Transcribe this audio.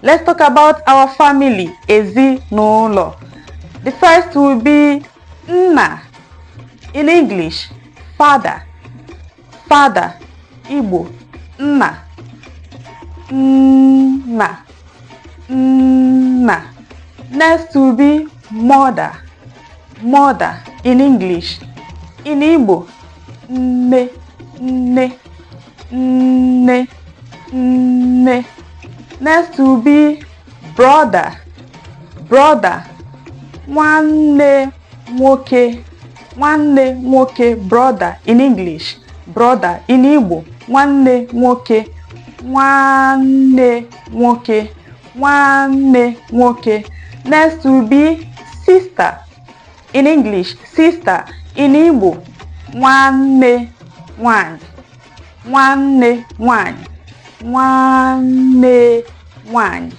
Let's talk about our family, ezinụlọ. The first will be nna. In English, father. Father, Igbo, nna. Nna. Nna. Next will be mother. Mother in English. In Igbo, nne. Nne. Nne. Nne. Next will be brother. Brother, nwanne nwoke. Nwanne nwoke, brother in English. Brother in Igbo, nwanne nwoke. Nwanne nwoke. Nwanne nwoke. Next will be sister. In English, sister. In Igbo, nwanne nwanyị. Nwanne nwanyị. Nwanne nwanyị.